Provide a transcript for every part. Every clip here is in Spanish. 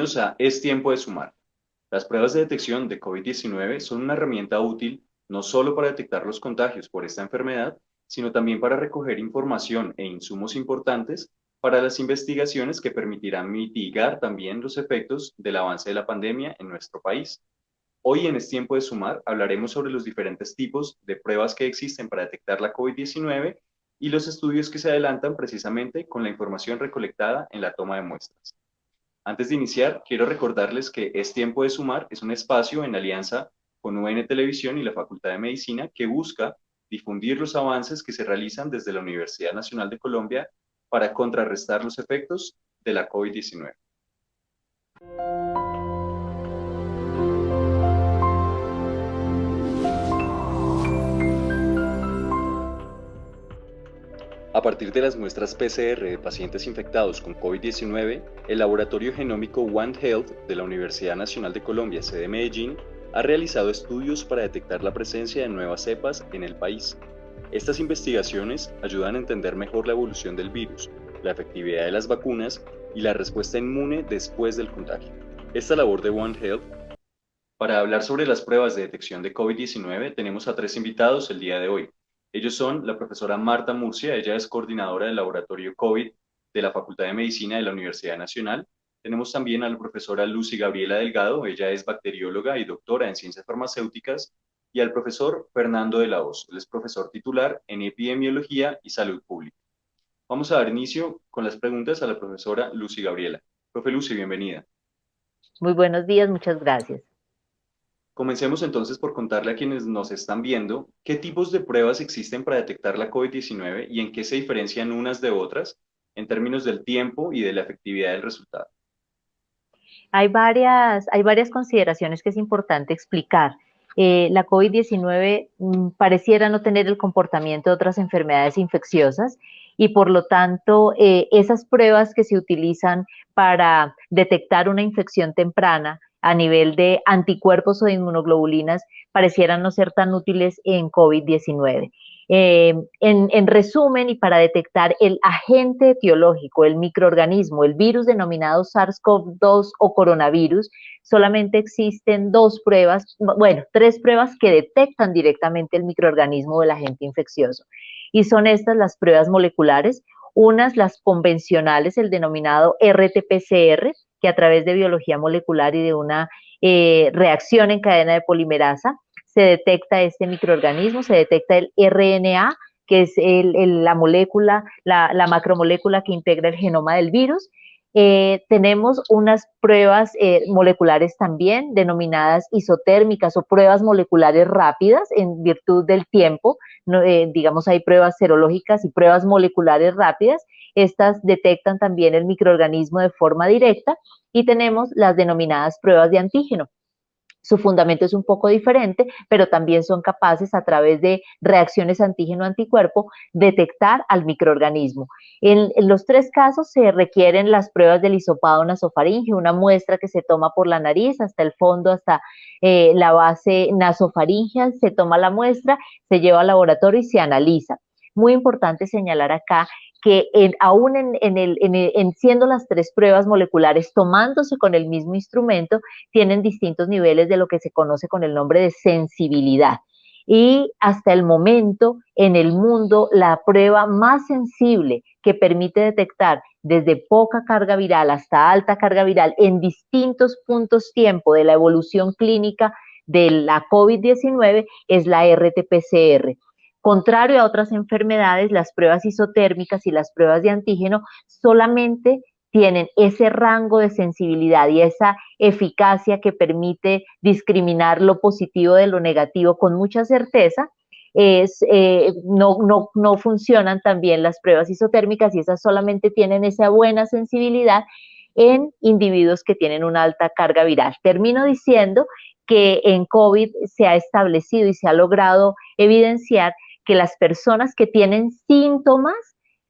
Bienvenidos a Es Tiempo de Sumar. Las pruebas de detección de COVID-19 son una herramienta útil no solo para detectar los contagios por esta enfermedad, sino también para recoger información e insumos importantes para las investigaciones que permitirán mitigar también los efectos del avance de la pandemia en nuestro país. Hoy en Es Tiempo de Sumar hablaremos sobre los diferentes tipos de pruebas que existen para detectar la COVID-19 y los estudios que se adelantan precisamente con la información recolectada en la toma de muestras. Antes de iniciar, quiero recordarles que Es Tiempo de Sumar es un espacio en alianza con UN Televisión y la Facultad de Medicina que busca difundir los avances que se realizan desde la Universidad Nacional de Colombia para contrarrestar los efectos de la COVID-19. A partir de las muestras PCR de pacientes infectados con COVID-19, el laboratorio genómico One Health de la Universidad Nacional de Colombia, sede Medellín, ha realizado estudios para detectar la presencia de nuevas cepas en el país. Estas investigaciones ayudan a entender mejor la evolución del virus, la efectividad de las vacunas y la respuesta inmune después del contagio. Esta labor de One Health. Para hablar sobre las pruebas de detección de COVID-19, tenemos a tres invitados el día de hoy. Ellos son la profesora Marta Murcia, ella es coordinadora del laboratorio COVID de la Facultad de Medicina de la Universidad Nacional. Tenemos también a la profesora Lucy Gabriela Delgado, ella es bacterióloga y doctora en ciencias farmacéuticas, y al profesor Fernando de la Hoz, él es profesor titular en epidemiología y salud pública. Vamos a dar inicio con las preguntas a la profesora Lucy Gabriela. Profe Lucy, bienvenida. Muy buenos días, muchas gracias. Comencemos entonces por contarle a quienes nos están viendo qué tipos de pruebas existen para detectar la COVID-19 y en qué se diferencian unas de otras en términos del tiempo y de la efectividad del resultado. Hay varias consideraciones que es importante explicar. La COVID-19 pareciera no tener el comportamiento de otras enfermedades infecciosas y por lo tanto esas pruebas que se utilizan para detectar una infección temprana a nivel de anticuerpos o de inmunoglobulinas parecieran no ser tan útiles en COVID-19. En resumen, y para detectar el agente etiológico, el microorganismo, el virus denominado SARS-CoV-2 o coronavirus, solamente existen tres pruebas que detectan directamente el microorganismo del agente infeccioso. Y son estas las pruebas moleculares, unas las convencionales, el denominado RT-PCR, que a través de biología molecular y de una reacción en cadena de polimerasa, se detecta este microorganismo, se detecta el RNA, que es la molécula, la macromolécula que integra el genoma del virus. Tenemos unas pruebas moleculares también, denominadas isotérmicas o pruebas moleculares rápidas en virtud del tiempo. Digamos, hay pruebas serológicas y pruebas moleculares rápidas. Estas detectan también el microorganismo de forma directa y tenemos las denominadas pruebas de antígeno. Su fundamento es un poco diferente, pero también son capaces a través de reacciones antígeno-anticuerpo detectar al microorganismo. En los tres casos se requieren las pruebas del hisopado nasofaríngeo, una muestra que se toma por la nariz hasta el fondo, hasta la base nasofaríngea, se toma la muestra, se lleva al laboratorio y se analiza. Muy importante señalar acá que aún siendo las tres pruebas moleculares tomándose con el mismo instrumento, tienen distintos niveles de lo que se conoce con el nombre de sensibilidad. Y hasta el momento, en el mundo, la prueba más sensible que permite detectar desde poca carga viral hasta alta carga viral en distintos puntos tiempo de la evolución clínica de la COVID-19 es la RT-PCR. Contrario a otras enfermedades, las pruebas isotérmicas y las pruebas de antígeno solamente tienen ese rango de sensibilidad y esa eficacia que permite discriminar lo positivo de lo negativo con mucha certeza. No funcionan también las pruebas isotérmicas y esas solamente tienen esa buena sensibilidad en individuos que tienen una alta carga viral. Termino diciendo que en COVID se ha establecido y se ha logrado evidenciar que las personas que tienen síntomas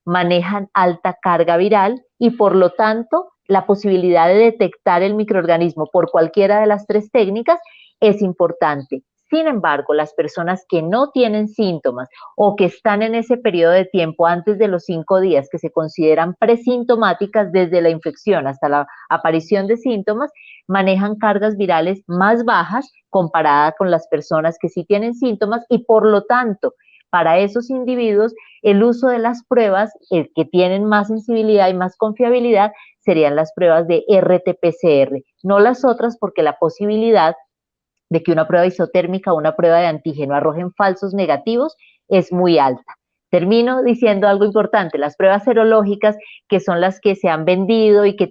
manejan alta carga viral y por lo tanto la posibilidad de detectar el microorganismo por cualquiera de las tres técnicas es importante. Sin embargo, las personas que no tienen síntomas o que están en ese periodo de tiempo antes de los 5 días, que se consideran presintomáticas desde la infección hasta la aparición de síntomas, manejan cargas virales más bajas comparada con las personas que sí tienen síntomas y por lo tanto, para esos individuos, el uso de las pruebas que tienen más sensibilidad y más confiabilidad serían las pruebas de RT-PCR, no las otras porque la posibilidad de que una prueba isotérmica o una prueba de antígeno arrojen falsos negativos es muy alta. Termino diciendo algo importante, las pruebas serológicas, que son las que se han vendido y que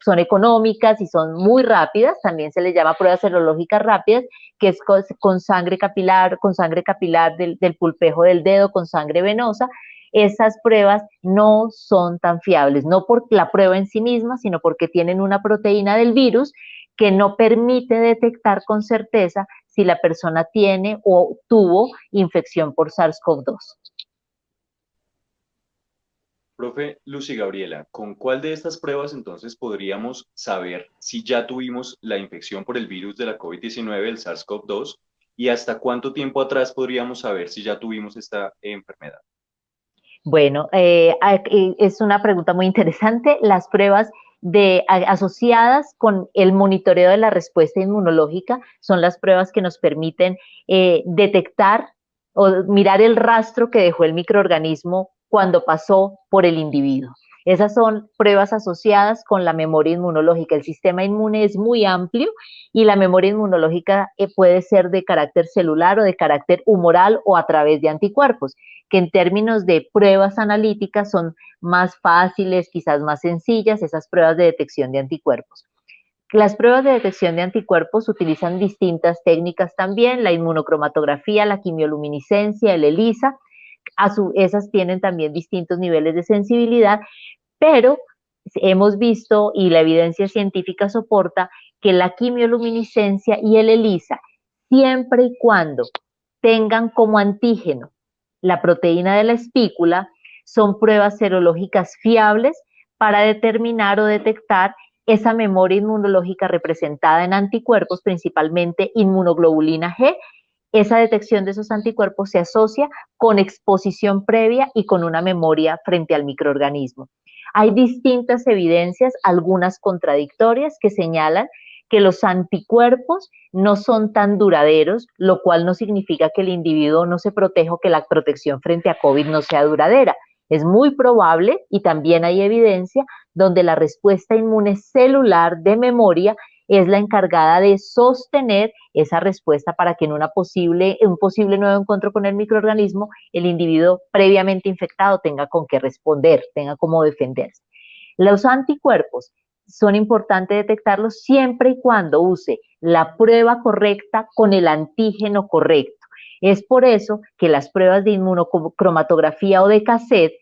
son económicas y son muy rápidas, también se les llama pruebas serológicas rápidas, que es con sangre capilar, del pulpejo del dedo, con sangre venosa. Esas pruebas no son tan fiables, no por la prueba en sí misma, sino porque tienen una proteína del virus que no permite detectar con certeza si la persona tiene o tuvo infección por SARS-CoV-2. Profe Lucy Gabriela, ¿con cuál de estas pruebas entonces podríamos saber si ya tuvimos la infección por el virus de la COVID-19, el SARS-CoV-2, y hasta cuánto tiempo atrás podríamos saber si ya tuvimos esta enfermedad? Bueno, es una pregunta muy interesante. Las pruebas asociadas con el monitoreo de la respuesta inmunológica son las pruebas que nos permiten detectar o mirar el rastro que dejó el microorganismo cuando pasó por el individuo. Esas son pruebas asociadas con la memoria inmunológica. El sistema inmune es muy amplio y la memoria inmunológica puede ser de carácter celular o de carácter humoral o a través de anticuerpos, que en términos de pruebas analíticas son más fáciles, quizás más sencillas, esas pruebas de detección de anticuerpos. Las pruebas de detección de anticuerpos utilizan distintas técnicas también, la inmunocromatografía, la quimioluminiscencia, el ELISA, esas tienen también distintos niveles de sensibilidad, pero hemos visto y la evidencia científica soporta que la quimioluminiscencia y el ELISA, siempre y cuando tengan como antígeno la proteína de la espícula, son pruebas serológicas fiables para determinar o detectar esa memoria inmunológica representada en anticuerpos, principalmente inmunoglobulina G. Esa detección de esos anticuerpos se asocia con exposición previa y con una memoria frente al microorganismo. Hay distintas evidencias, algunas contradictorias, que señalan que los anticuerpos no son tan duraderos, lo cual no significa que el individuo no se proteja o que la protección frente a COVID no sea duradera. Es muy probable, y también hay evidencia, donde la respuesta inmune celular de memoria es la encargada de sostener esa respuesta para que en un posible nuevo encuentro con el microorganismo, el individuo previamente infectado tenga con qué responder, tenga cómo defenderse. Los anticuerpos son importantes detectarlos siempre y cuando use la prueba correcta con el antígeno correcto. Es por eso que las pruebas de inmunocromatografía o de cassette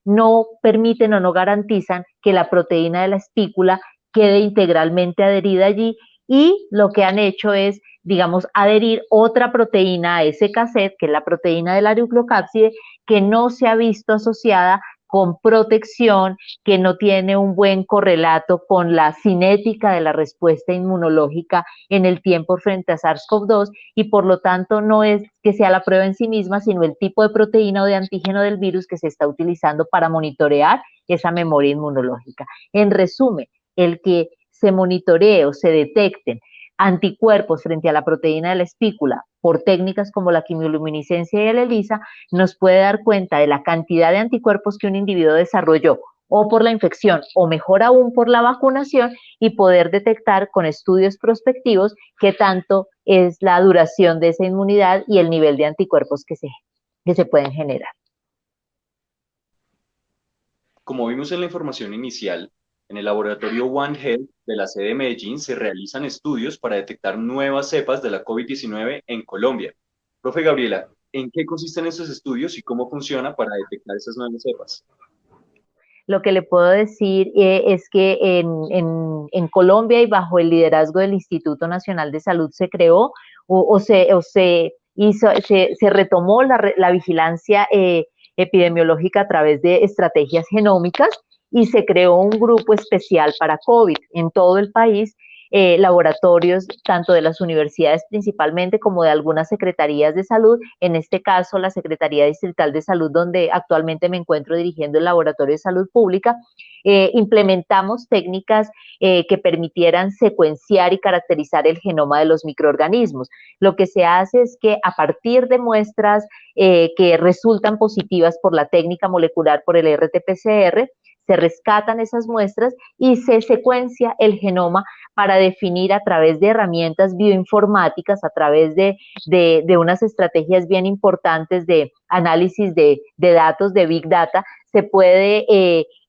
no permiten o no garantizan que la proteína de la espícula quede integralmente adherida allí, y lo que han hecho es, digamos, adherir otra proteína a ese cassette, que es la proteína de la nucleocápside, que no se ha visto asociada con protección, que no tiene un buen correlato con la cinética de la respuesta inmunológica en el tiempo frente a SARS-CoV-2, y por lo tanto no es que sea la prueba en sí misma, sino el tipo de proteína o de antígeno del virus que se está utilizando para monitorear esa memoria inmunológica. En resumen, el que se monitoree o se detecten anticuerpos frente a la proteína de la espícula por técnicas como la quimioluminiscencia y el ELISA nos puede dar cuenta de la cantidad de anticuerpos que un individuo desarrolló o por la infección o mejor aún por la vacunación, y poder detectar con estudios prospectivos qué tanto es la duración de esa inmunidad y el nivel de anticuerpos que se pueden generar. Como vimos en la información inicial, en el laboratorio One Health de la sede de Medellín se realizan estudios para detectar nuevas cepas de la COVID-19 en Colombia. Profe Gabriela, ¿en qué consisten estos estudios y cómo funciona para detectar esas nuevas cepas? Lo que le puedo decir es que en Colombia, y bajo el liderazgo del Instituto Nacional de Salud, se creó se retomó la vigilancia epidemiológica a través de estrategias genómicas, y se creó un grupo especial para COVID en todo el país, laboratorios, tanto de las universidades principalmente como de algunas secretarías de salud, en este caso la Secretaría Distrital de Salud, donde actualmente me encuentro dirigiendo el Laboratorio de Salud Pública. Implementamos técnicas que permitieran secuenciar y caracterizar el genoma de los microorganismos. Lo que se hace es que a partir de muestras que resultan positivas por la técnica molecular, por el RT-PCR, se rescatan esas muestras y se secuencia el genoma para definir a través de herramientas bioinformáticas, a través de unas estrategias bien importantes de análisis de datos, de Big Data, se puede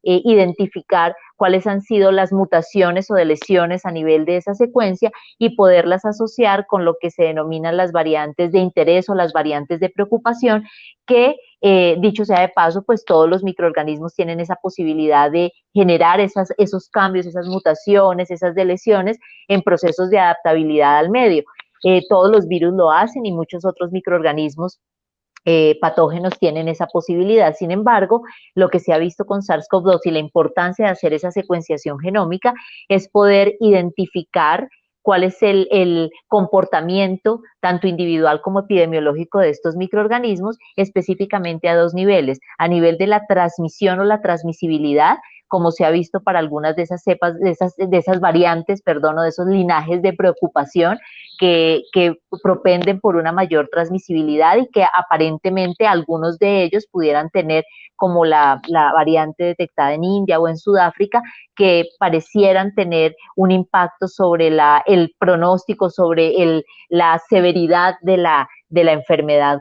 identificar cuáles han sido las mutaciones o lesiones a nivel de esa secuencia y poderlas asociar con lo que se denominan las variantes de interés o las variantes de preocupación, que dicho sea de paso, pues todos los microorganismos tienen esa posibilidad de generar esos cambios, esas mutaciones, esas deleciones en procesos de adaptabilidad al medio. Todos los virus lo hacen y muchos otros microorganismos patógenos tienen esa posibilidad. Sin embargo, lo que se ha visto con SARS-CoV-2 y la importancia de hacer esa secuenciación genómica es poder identificar cuál es el comportamiento tanto individual como epidemiológico de estos microorganismos, específicamente a dos niveles: a nivel de la transmisión o la transmisibilidad, como se ha visto para algunas de esas cepas, de esas variantes, perdón, o de esos linajes de preocupación que propenden por una mayor transmisibilidad y que aparentemente algunos de ellos pudieran tener, como la variante detectada en India o en Sudáfrica, que parecieran tener un impacto sobre el pronóstico, sobre la severidad de la enfermedad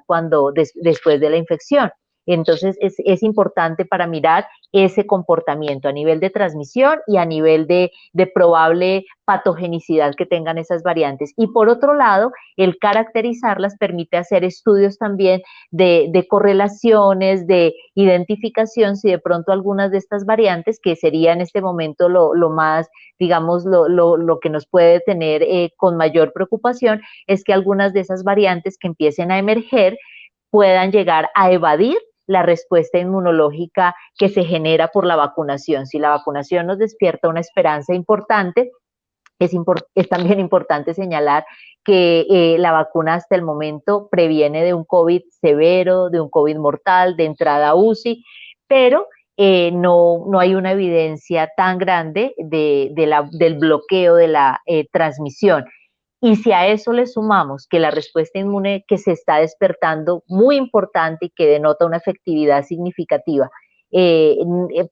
después de la infección. Entonces es importante para mirar ese comportamiento a nivel de transmisión y a nivel de probable patogenicidad que tengan esas variantes. Y por otro lado, el caracterizarlas permite hacer estudios también de correlaciones, de identificación, si de pronto algunas de estas variantes, que sería en este momento lo más, digamos, lo que nos puede tener con mayor preocupación, es que algunas de esas variantes que empiecen a emerger puedan llegar a evadir la respuesta inmunológica que se genera por la vacunación. Si la vacunación nos despierta una esperanza importante, es también importante señalar que la vacuna hasta el momento previene de un COVID severo, de un COVID mortal, de entrada a UCI, pero no hay una evidencia tan grande del bloqueo de la transmisión. Y si a eso le sumamos que la respuesta inmune que se está despertando, muy importante y que denota una efectividad significativa,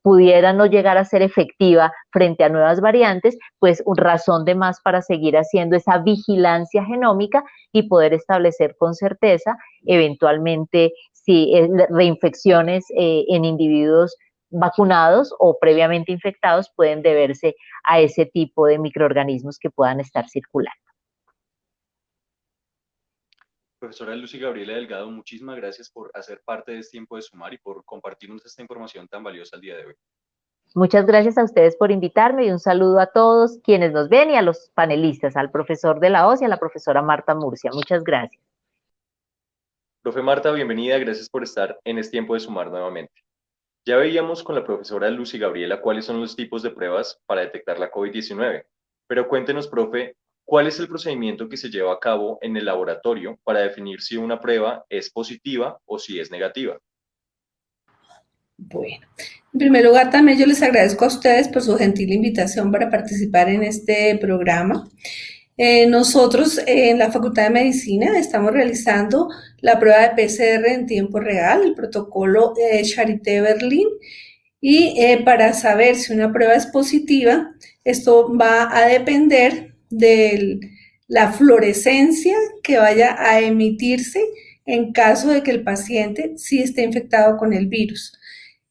pudiera no llegar a ser efectiva frente a nuevas variantes, pues razón de más para seguir haciendo esa vigilancia genómica y poder establecer con certeza eventualmente si reinfecciones en individuos vacunados o previamente infectados pueden deberse a ese tipo de microorganismos que puedan estar circulando. Profesora Lucy Gabriela Delgado, muchísimas gracias por hacer parte de este tiempo de Sumar y por compartirnos esta información tan valiosa el día de hoy. Muchas gracias a ustedes por invitarme y un saludo a todos quienes nos ven y a los panelistas, al profesor de la OS y a la profesora Marta Murcia. Muchas gracias. Profe Marta, bienvenida, gracias por estar en este tiempo de Sumar nuevamente. Ya veíamos con la profesora Lucy Gabriela cuáles son los tipos de pruebas para detectar la COVID-19, pero cuéntenos, profe, ¿cuál es el procedimiento que se lleva a cabo en el laboratorio para definir si una prueba es positiva o si es negativa? Bueno, en primer lugar también yo les agradezco a ustedes por su gentil invitación para participar en este programa. Nosotros en la Facultad de Medicina estamos realizando la prueba de PCR en tiempo real, el protocolo Charité Berlín, y para saber si una prueba es positiva, esto va a depender de la fluorescencia que vaya a emitirse en caso de que el paciente sí esté infectado con el virus.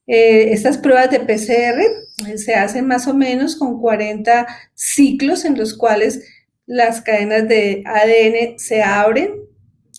Estas pruebas de PCR se hacen más o menos con 40 ciclos en los cuales las cadenas de ADN se abren,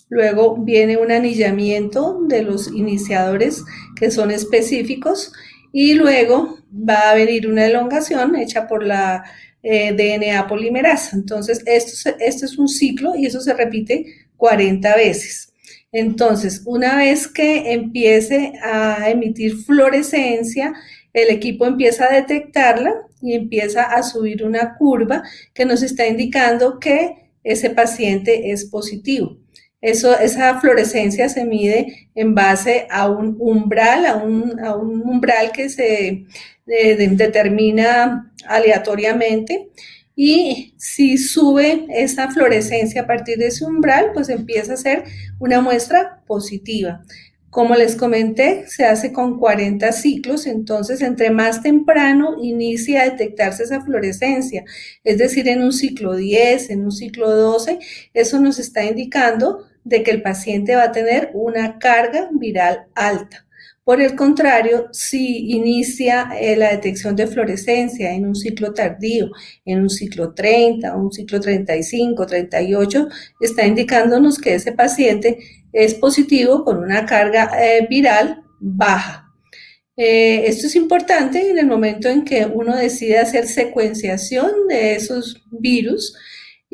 luego viene un anillamiento de los iniciadores que son específicos y luego va a venir una elongación hecha por la DNA polimerasa. Entonces, esto es un ciclo y eso se repite 40 veces. Entonces, una vez que empiece a emitir fluorescencia, el equipo empieza a detectarla y empieza a subir una curva que nos está indicando que ese paciente es positivo. Esa fluorescencia se mide en base a un umbral, a un umbral que se determina aleatoriamente, y si sube esa fluorescencia a partir de ese umbral, pues empieza a ser una muestra positiva. Como les comenté, se hace con 40 ciclos, entonces entre más temprano inicia a detectarse esa fluorescencia, es decir, en un ciclo 10, en un ciclo 12, eso nos está indicando de que el paciente va a tener una carga viral alta. Por el contrario, si inicia la detección de fluorescencia en un ciclo tardío, en un ciclo 30, un ciclo 35, 38, está indicándonos que ese paciente es positivo con una carga viral baja. Esto es importante en el momento en que uno decide hacer secuenciación de esos virus,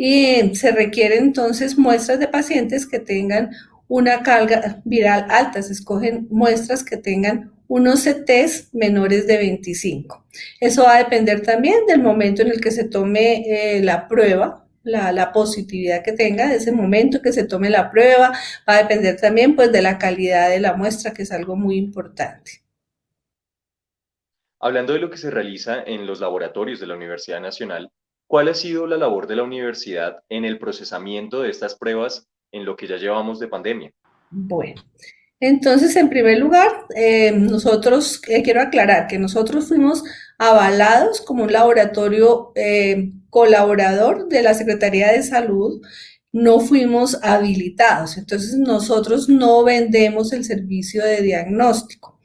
y se requieren entonces muestras de pacientes que tengan una carga viral alta. Se escogen muestras que tengan unos CTs menores de 25. Eso va a depender también del momento en el que se tome la prueba, la positividad que tenga de ese momento que se tome la prueba. Va a depender también pues de la calidad de la muestra, que es algo muy importante. Hablando de lo que se realiza en los laboratorios de la Universidad Nacional, ¿cuál ha sido la labor de la universidad en el procesamiento de estas pruebas en lo que ya llevamos de pandemia? Bueno, entonces, en primer lugar, nosotros, quiero aclarar que nosotros fuimos avalados como un laboratorio colaborador de la Secretaría de Salud, no fuimos habilitados, entonces nosotros no vendemos el servicio de diagnóstico,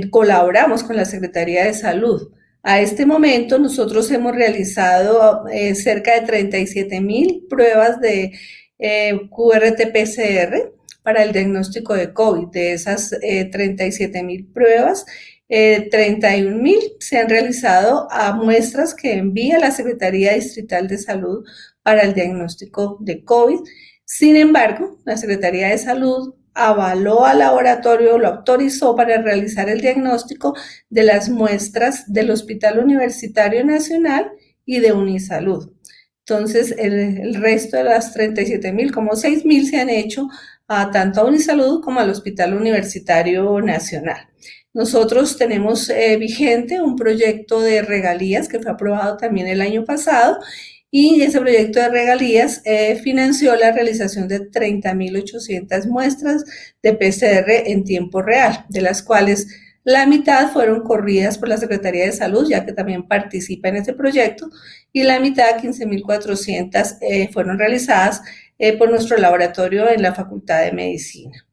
colaboramos con la Secretaría de Salud. A este momento nosotros hemos realizado cerca de 37,000 pruebas de QRT-PCR para el diagnóstico de COVID. De esas 37,000 pruebas, 31,000 se han realizado a muestras que envía la Secretaría Distrital de Salud para el diagnóstico de COVID. Sin embargo, la Secretaría de Salud avaló al laboratorio, lo autorizó para realizar el diagnóstico de las muestras del Hospital Universitario Nacional y de Unisalud. Entonces, el resto de las 37,000, como 6,000 se han hecho tanto a Unisalud como al Hospital Universitario Nacional. Nosotros tenemos vigente un proyecto de regalías que fue aprobado también el año pasado, y ese proyecto de regalías financió la realización de 30,800 muestras de PCR en tiempo real, de las cuales la mitad fueron corridas por la Secretaría de Salud, ya que también participa en este proyecto, y la mitad, 15,400, fueron realizadas por nuestro laboratorio en la Facultad de Medicina.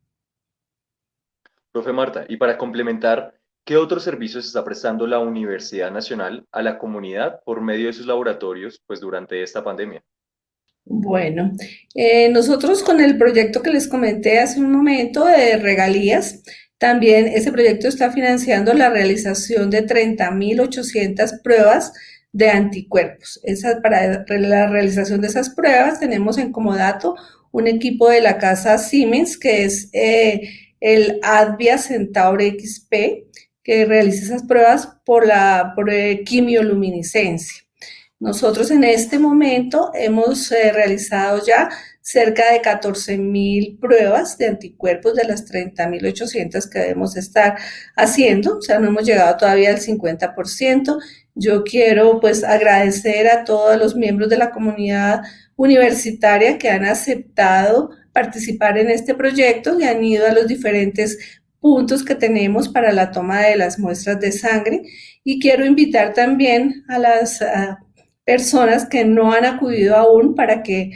Profe Marta, y para complementar, ¿qué otros servicios está prestando la Universidad Nacional a la comunidad por medio de sus laboratorios, pues durante esta pandemia? Bueno, nosotros con el proyecto que les comenté hace un momento de regalías, también ese proyecto está financiando la realización de 30,800 pruebas de anticuerpos. Para la realización de esas pruebas tenemos en comodato un equipo de la casa Siemens, que es el Advia Centaur XP, que realiza esas pruebas por quimioluminiscencia. Nosotros en este momento hemos realizado ya cerca de 14,000 pruebas de anticuerpos de las 30,800 que debemos estar haciendo, o sea, no hemos llegado todavía al 50%. Yo quiero pues agradecer a todos los miembros de la comunidad universitaria que han aceptado participar en este proyecto y han ido a los diferentes puntos que tenemos para la toma de las muestras de sangre, y quiero invitar también a las personas que no han acudido aún para que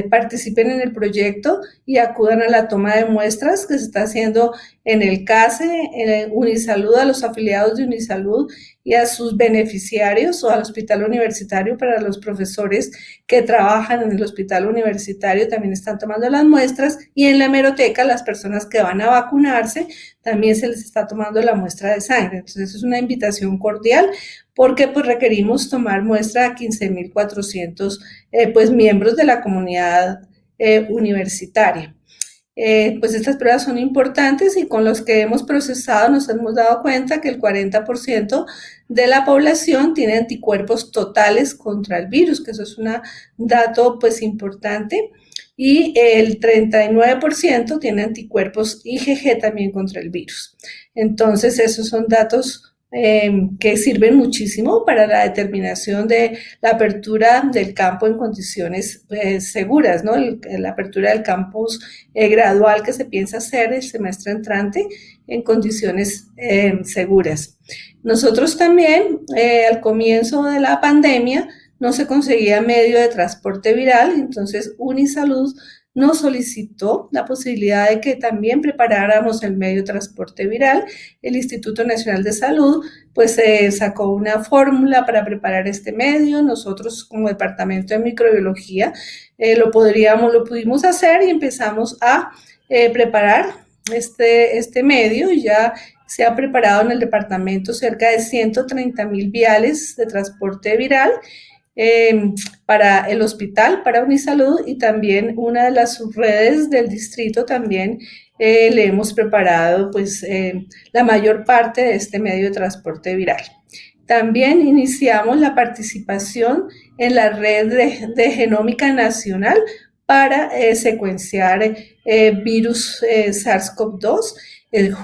participen en el proyecto y acudan a la toma de muestras que se está haciendo en el CASE, en Unisalud, a los afiliados de Unisalud y a sus beneficiarios, o al hospital universitario. Para los profesores que trabajan en el hospital universitario también están tomando las muestras, y en la hemeroteca las personas que van a vacunarse también se les está tomando la muestra de sangre. Entonces es una invitación cordial, porque pues requerimos tomar muestra a 15,400 miembros de la comunidad universitaria. pues estas pruebas son importantes y con los que hemos procesado nos hemos dado cuenta que el 40% de la población tiene anticuerpos totales contra el virus, que eso es un dato pues importante, y el 39% tiene anticuerpos IgG también contra el virus. Entonces, esos son datos que sirven muchísimo para la determinación de la apertura del campo en condiciones seguras, ¿no? La apertura del campus gradual que se piensa hacer el semestre entrante en condiciones seguras. Nosotros también, al comienzo de la pandemia, no se conseguía medio de transporte viral, entonces Unisalud nos solicitó la posibilidad de que también preparáramos el medio de transporte viral. El Instituto Nacional de Salud pues sacó una fórmula para preparar este medio. Nosotros como departamento de microbiología lo pudimos hacer y empezamos a preparar este medio. Ya se ha preparado en el departamento cerca de 130,000 viales de transporte viral para el hospital, para Unisalud, y también una de las subredes del distrito también le hemos preparado pues la mayor parte de este medio de transporte viral. También iniciamos la participación en la red de genómica nacional para secuenciar virus SARS-CoV-2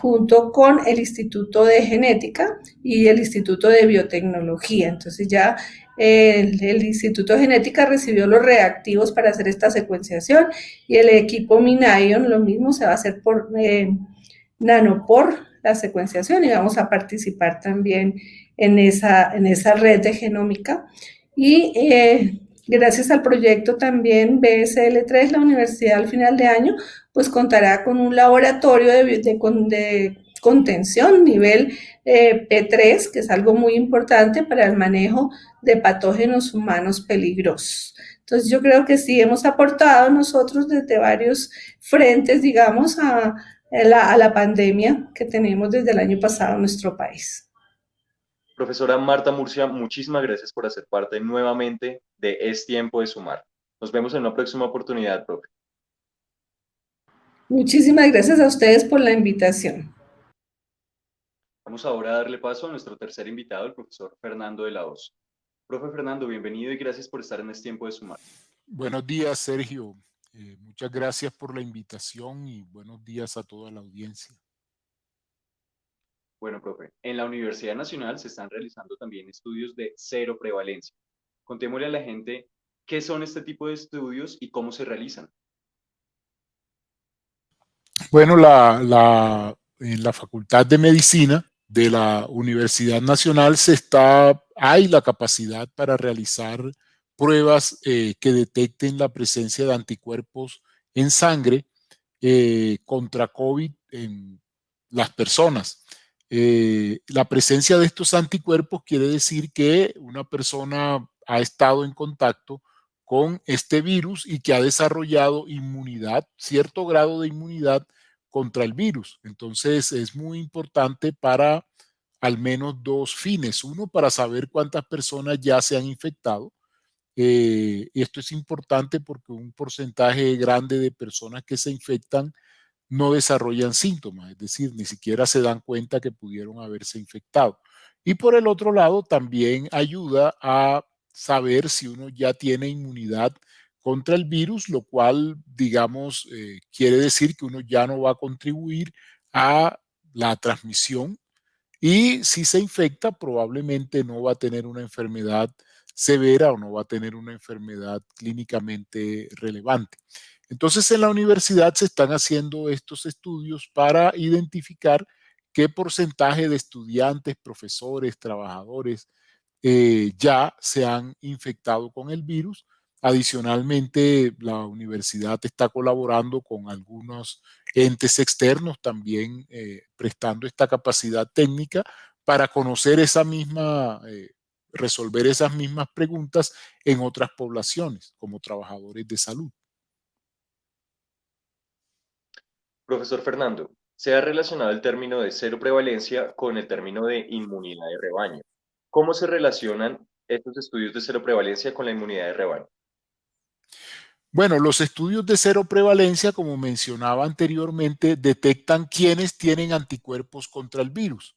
junto con el Instituto de Genética y el Instituto de Biotecnología. Entonces ya el Instituto de Genética recibió los reactivos para hacer esta secuenciación y el equipo Minion lo mismo se va a hacer por nanopor la secuenciación y vamos a participar también en esa red de genómica. Y gracias al proyecto también BSL3, la universidad al final de año, pues contará con un laboratorio de contención nivel P3, que es algo muy importante para el manejo de patógenos humanos peligrosos. Entonces yo creo que sí hemos aportado nosotros desde varios frentes, digamos, a la pandemia que tenemos desde el año pasado en nuestro país. Profesora Marta Murcia, muchísimas gracias por hacer parte nuevamente de Es Tiempo de Sumar. Nos vemos en una próxima oportunidad, profe. Muchísimas gracias a ustedes por la invitación. Vamos ahora a darle paso a nuestro tercer invitado, el profesor Fernando de la Hoz. Profe Fernando, bienvenido y gracias por estar en Es Tiempo de Sumar. Buenos días, Sergio. Muchas gracias por la invitación y buenos días a toda la audiencia. Bueno, profe, en la Universidad Nacional se están realizando también estudios de cero prevalencia. Contémosle a la gente qué son este tipo de estudios y cómo se realizan. Bueno, en la Facultad de Medicina de la Universidad Nacional hay la capacidad para realizar pruebas que detecten la presencia de anticuerpos en sangre contra COVID en las personas. La presencia de estos anticuerpos quiere decir que una persona ha estado en contacto con este virus y que ha desarrollado inmunidad, cierto grado de inmunidad contra el virus. Entonces es muy importante para al menos dos fines. Uno, para saber cuántas personas ya se han infectado. Esto es importante porque un porcentaje grande de personas que se infectan no desarrollan síntomas, es decir, ni siquiera se dan cuenta que pudieron haberse infectado. Y por el otro lado, también ayuda a saber si uno ya tiene inmunidad contra el virus, lo cual, digamos, quiere decir que uno ya no va a contribuir a la transmisión y si se infecta, probablemente no va a tener una enfermedad severa o no va a tener una enfermedad clínicamente relevante. Entonces, en la universidad se están haciendo estos estudios para identificar qué porcentaje de estudiantes, profesores, trabajadores ya se han infectado con el virus. Adicionalmente, la universidad está colaborando con algunos entes externos también prestando esta capacidad técnica para conocer resolver esas mismas preguntas en otras poblaciones, como trabajadores de salud. Profesor Fernando, se ha relacionado el término de cero prevalencia con el término de inmunidad de rebaño. ¿Cómo se relacionan estos estudios de cero prevalencia con la inmunidad de rebaño? Bueno, los estudios de cero prevalencia, como mencionaba anteriormente, detectan quiénes tienen anticuerpos contra el virus.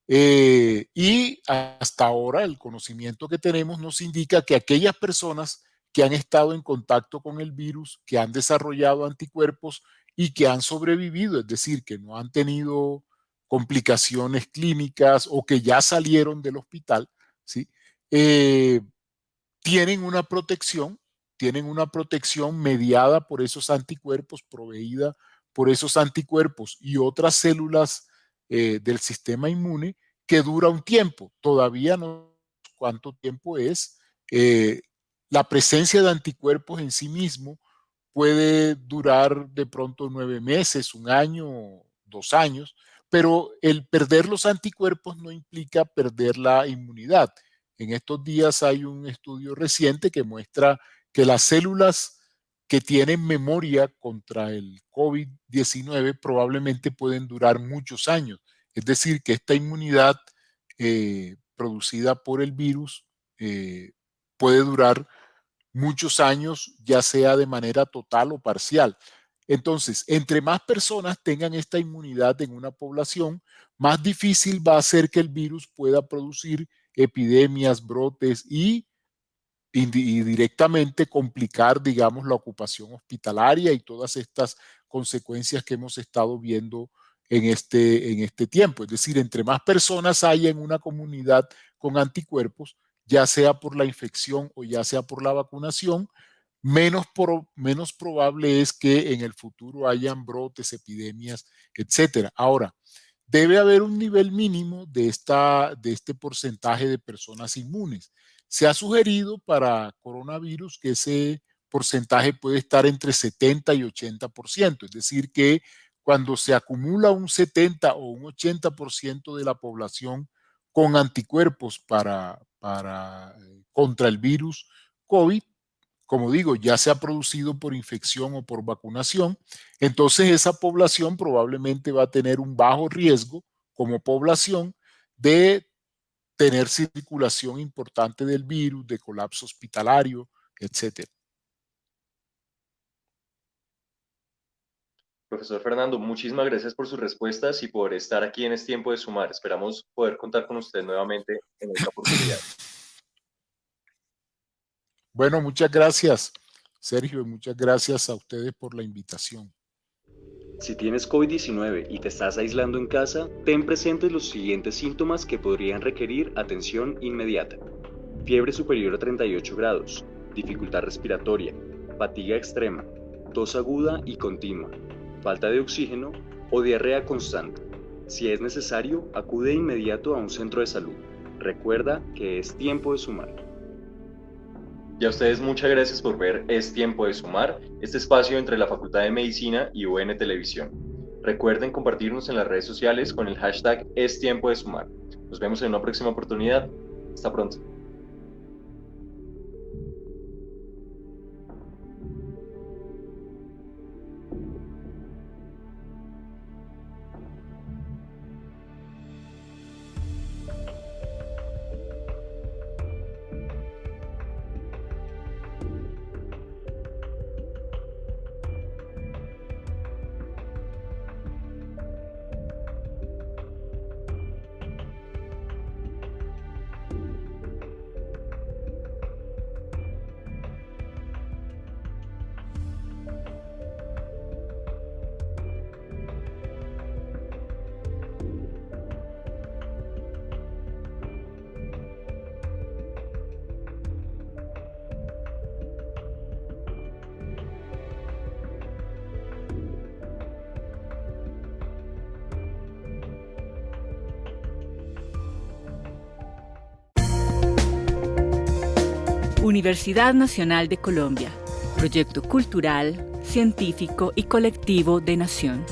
Y hasta ahora el conocimiento que tenemos nos indica que aquellas personas que han estado en contacto con el virus, que han desarrollado anticuerpos y que han sobrevivido, es decir, que no han tenido complicaciones clínicas o que ya salieron del hospital, ¿sí? Tienen una protección mediada por esos anticuerpos, proveída por esos anticuerpos y otras células del sistema inmune que dura un tiempo. Todavía no sé cuánto tiempo es. La presencia de anticuerpos en sí mismo puede durar de pronto 9 meses, 1 año, 2 años, pero el perder los anticuerpos no implica perder la inmunidad. En estos días hay un estudio reciente que muestra que las células que tienen memoria contra el COVID-19 probablemente pueden durar muchos años. Es decir, que esta inmunidad producida por el virus puede durar muchos años, ya sea de manera total o parcial. Entonces, entre más personas tengan esta inmunidad en una población, más difícil va a ser que el virus pueda producir epidemias, brotes y directamente complicar, digamos, la ocupación hospitalaria y todas estas consecuencias que hemos estado viendo en este tiempo. Es decir, entre más personas haya en una comunidad con anticuerpos, ya sea por la infección o ya sea por la vacunación, menos probable es que en el futuro hayan brotes, epidemias, etcétera. Ahora, debe haber un nivel mínimo de este porcentaje de personas inmunes. Se ha sugerido para coronavirus que ese porcentaje puede estar entre 70 y 80%, es decir, que cuando se acumula un 70 o un 80% de la población con anticuerpos contra el virus COVID, como digo, ya sea producido por infección o por vacunación, entonces esa población probablemente va a tener un bajo riesgo como población de tener circulación importante del virus, de colapso hospitalario, etc. Profesor Fernando, muchísimas gracias por sus respuestas y por estar aquí en este tiempo de sumar. Esperamos poder contar con usted nuevamente en otra oportunidad. Bueno, muchas gracias, Sergio, y muchas gracias a ustedes por la invitación. Si tienes COVID-19 y te estás aislando en casa, ten presentes los siguientes síntomas que podrían requerir atención inmediata. Fiebre superior a 38 grados, dificultad respiratoria, fatiga extrema, tos aguda y continua, falta de oxígeno o diarrea constante. Si es necesario, acude de inmediato a un centro de salud. Recuerda que es tiempo de sumar. Y a ustedes muchas gracias por ver Es Tiempo de Sumar, este espacio entre la Facultad de Medicina y UN Televisión. Recuerden compartirnos en las redes sociales con el hashtag Es Tiempo de Sumar. Nos vemos en una próxima oportunidad. Hasta pronto. Universidad Nacional de Colombia, proyecto cultural, científico y colectivo de Nación.